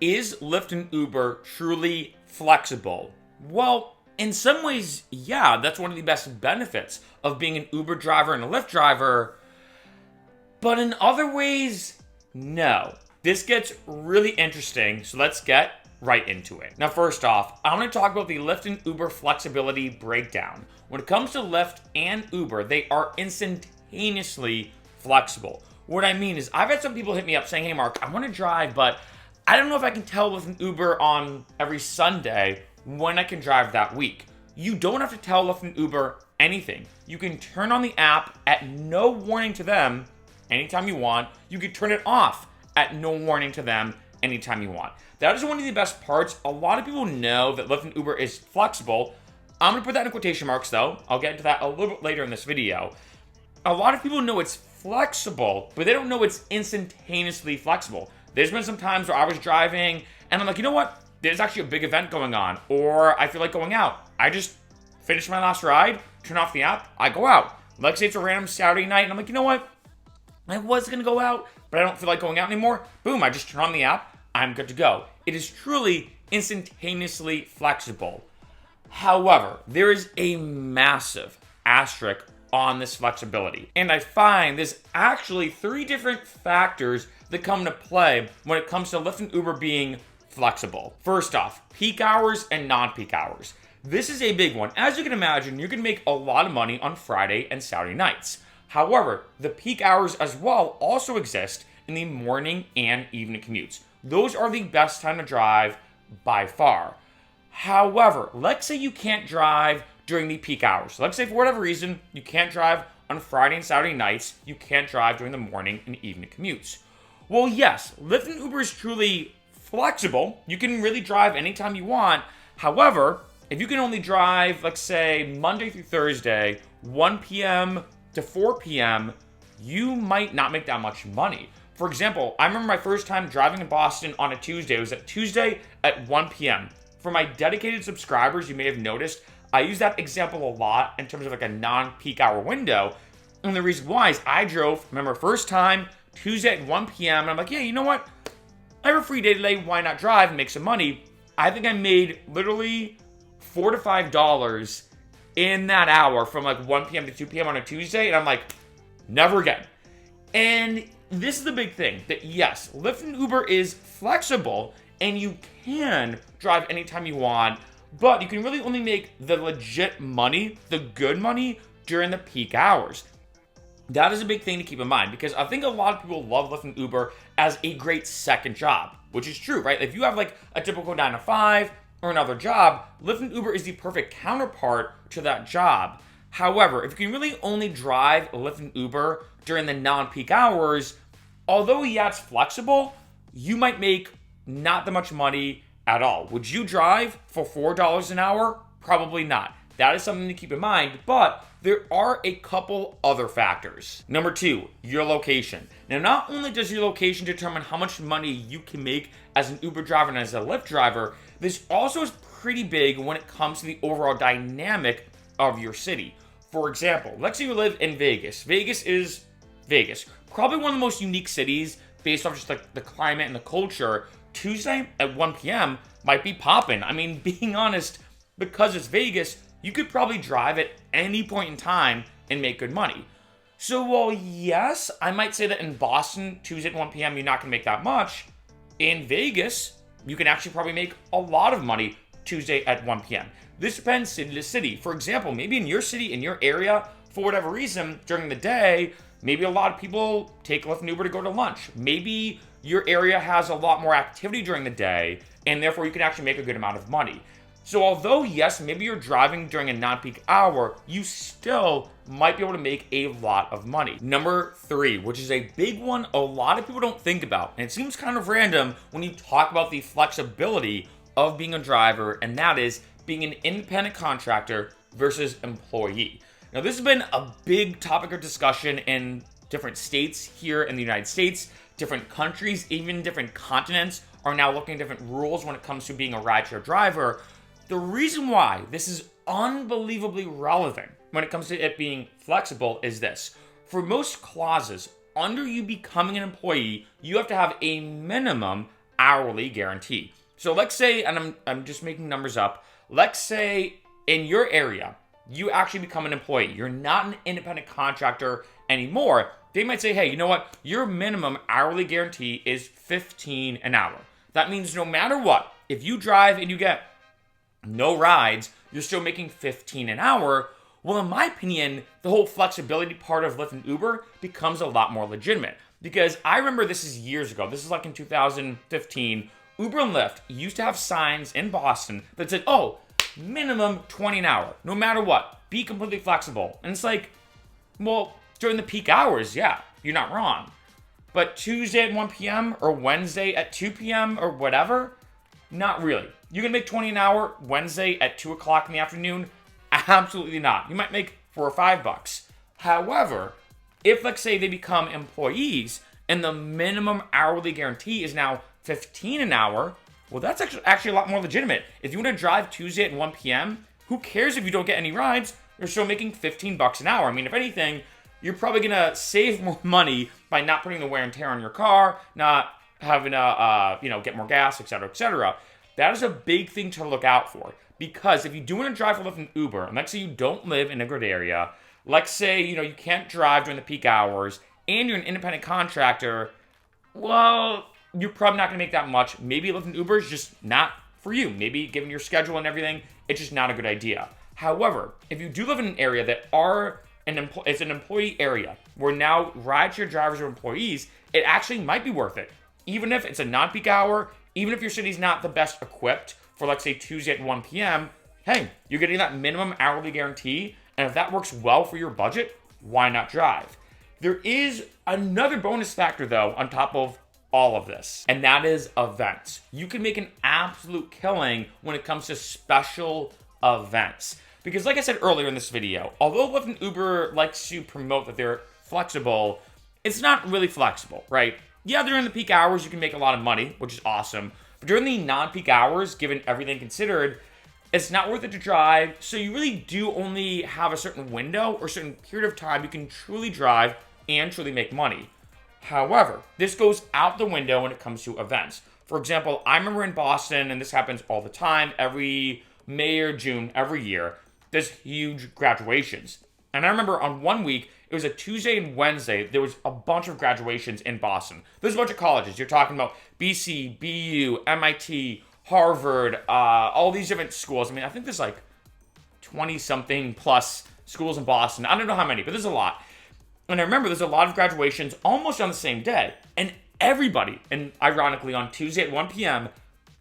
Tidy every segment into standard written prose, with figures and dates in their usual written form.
Is Lyft and Uber truly flexible? Well, in some ways, yeah, that's one of the best benefits of being an Uber driver and a Lyft driver. But in other ways, no. This gets really interesting, so let's get right into it. Now, first off, I want to talk about the Lyft and Uber flexibility breakdown. When it comes to Lyft and Uber, they are instantaneously flexible. What I mean is, I've had some people hit me up saying, hey, Mark, I want to drive, but I don't know if I can tell Lyft and Uber on every Sunday when I can drive that week. You don't have to tell Lyft and Uber anything. You can turn on the app at no warning to them anytime you want. You can turn it off at no warning to them anytime you want. That is one of the best parts. A lot of people know that Lyft and Uber is flexible. I'm going to put that in quotation marks, though. I'll get into that a little bit later in this video. A lot of people know it's flexible, but they don't know it's instantaneously flexible. There's been some times where I was driving, and I'm like, you know what? There's actually a big event going on, or I feel like going out. I just finish my last ride, turn off the app, I go out. Let's say it's a random Saturday night, and I'm like, you know what? I was going to go out, but I don't feel like going out anymore. Boom, I just turn on the app, I'm good to go. It is truly instantaneously flexible. However, there is a massive asterisk on this flexibility. And I find there's actually 3 different factors that come into play when it comes to Lyft and Uber being flexible. First off, peak hours and non-peak hours. This is a big one. As you can imagine, you're going to make a lot of money on Friday and Saturday nights. However, the peak hours as well also exist in the morning and evening commutes. Those are the best time to drive by far. However, let's say you can't drive during the peak hours. Let's say for whatever reason, you can't drive on Friday and Saturday nights, you can't drive during the morning and evening commutes. Well, yes, Lyft and Uber is truly flexible. You can really drive anytime you want. However, if you can only drive, let's say, Monday through Thursday, 1 p.m. to 4 p.m., you might not make that much money. For example, I remember my first time driving in Boston on a Tuesday. It was at Tuesday at 1 p.m. For my dedicated subscribers, you may have noticed, I use that example a lot in terms of like a non-peak hour window. And the reason why is I drove, remember, first time, Tuesday at 1 p.m. And I'm like, yeah, you know what? I have a free day today. Why not drive and make some money? I think I made literally $4 to $5 in that hour from like 1 p.m. to 2 p.m. on a Tuesday. And I'm like, never again. And this is the big thing that yes, Lyft and Uber is flexible and you can drive anytime you want, but you can really only make the legit money, the good money, during the peak hours. That is a big thing to keep in mind because I think a lot of people love Lyft and Uber as a great second job, which is true, right? If you have like a typical 9 to 5 or another job, Lyft and Uber is the perfect counterpart to that job. However, if you can really only drive Lyft and Uber during the non-peak hours, although yeah, it's flexible, you might make not that much money at all. Would you drive for $4 an hour? Probably not. That is something to keep in mind, but there are a couple other factors. Number 2, your location. Now, not only does your location determine how much money you can make as an Uber driver and as a Lyft driver, this also is pretty big when it comes to the overall dynamic of your city. For example, let's say you live in Vegas. Vegas is Vegas. Probably one of the most unique cities based off just like the climate and the culture. Tuesday at 1 p.m. might be popping. I mean, being honest, because it's Vegas, you could probably drive at any point in time and make good money. So while yes, I might say that in Boston, Tuesday at 1 p.m., you're not going to make that much. In Vegas, you can actually probably make a lot of money Tuesday at 1 p.m. This depends city to city. For example, maybe in your city, in your area, for whatever reason, during the day, maybe a lot of people take Lyft and Uber to go to lunch. Maybe your area has a lot more activity during the day, and therefore you can actually make a good amount of money. So although, yes, maybe you're driving during a non-peak hour, you still might be able to make a lot of money. Number 3, which is a big one a lot of people don't think about, and it seems kind of random when you talk about the flexibility of being a driver, and that is being an independent contractor versus employee. Now, this has been a big topic of discussion in different states here in the United States. Different countries, even different continents, are now looking at different rules when it comes to being a rideshare driver. The reason why this is unbelievably relevant when it comes to it being flexible is this. For most clauses, under you becoming an employee, you have to have a minimum hourly guarantee. So let's say, and I'm just making numbers up, let's say in your area, you actually become an employee. You're not an independent contractor anymore. They might say, hey, you know what? Your minimum hourly guarantee is $15 an hour. That means no matter what, if you drive and you get no rides, you're still making $15 an hour. Well, in my opinion, the whole flexibility part of Lyft and Uber becomes a lot more legitimate. Because I remember this is years ago. This is like in 2015. Uber and Lyft used to have signs in Boston that said, oh, minimum 20 an hour, no matter what. Be completely flexible. And it's like, well, during the peak hours, yeah, you're not wrong. But Tuesday at 1 p.m. or Wednesday at 2 p.m. or whatever, not really. You can make 20 an hour Wednesday at 2 o'clock in the afternoon? Absolutely not. You might make $4 or $5. However, if let's say they become employees and the minimum hourly guarantee is now $15 an hour, well, that's actually a lot more legitimate. If you want to drive Tuesday at 1 p.m., who cares if you don't get any rides? You're still making $15 an hour. I mean, if anything, you're probably going to save more money by not putting the wear and tear on your car, not having to, get more gas, etc., etc. That is a big thing to look out for. Because if you do want to drive for Lyft and Uber, and let's say you don't live in a good area, let's say, you can't drive during the peak hours, and you're an independent contractor, well, you're probably not going to make that much. Maybe Lyft and Uber is just not for you. Maybe given your schedule and everything, it's just not a good idea. However, if you do live in an area that it's an employee area, where now rideshare drivers are employees, it actually might be worth it. Even if it's a non-peak hour, even if your city's not the best equipped for, let's say, Tuesday at 1 p.m., hey, you're getting that minimum hourly guarantee, and if that works well for your budget, why not drive? There is another bonus factor, though, on top of all of this, and that is events. You can make an absolute killing when it comes to special events. Because like I said earlier in this video, although Lyft and Uber likes to promote that they're flexible, it's not really flexible, right? Yeah, during the peak hours, you can make a lot of money, which is awesome. But during the non-peak hours, given everything considered, it's not worth it to drive. So you really do only have a certain window or certain period of time you can truly drive and truly make money. However, this goes out the window when it comes to events. For example, I remember in Boston, and this happens all the time, every May or June, every year, there's huge graduations. And I remember on one week, it was a Tuesday and Wednesday, there was a bunch of graduations in Boston. There's a bunch of colleges. You're talking about BC, BU, MIT, Harvard, all these different schools. I mean, I think there's like 20-something plus schools in Boston. I don't know how many, but there's a lot. And I remember there's a lot of graduations almost on the same day. And everybody, and ironically on Tuesday at 1 p.m.,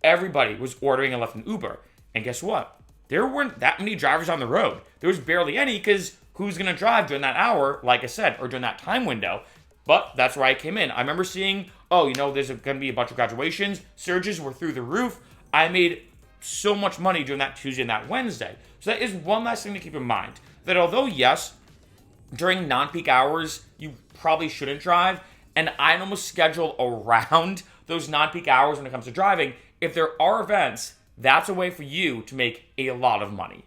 everybody was ordering a Lyft and Uber. And guess what? There weren't that many drivers on the road. There was barely any because who's going to drive during that hour, like I said, or during that time window? But that's where I came in. I remember seeing, there's going to be a bunch of graduations. Surges were through the roof. I made so much money during that Tuesday and that Wednesday. So that is one last thing to keep in mind. That although, yes, during non-peak hours, you probably shouldn't drive, and I almost schedule around those non-peak hours when it comes to driving. If there are events, that's a way for you to make a lot of money.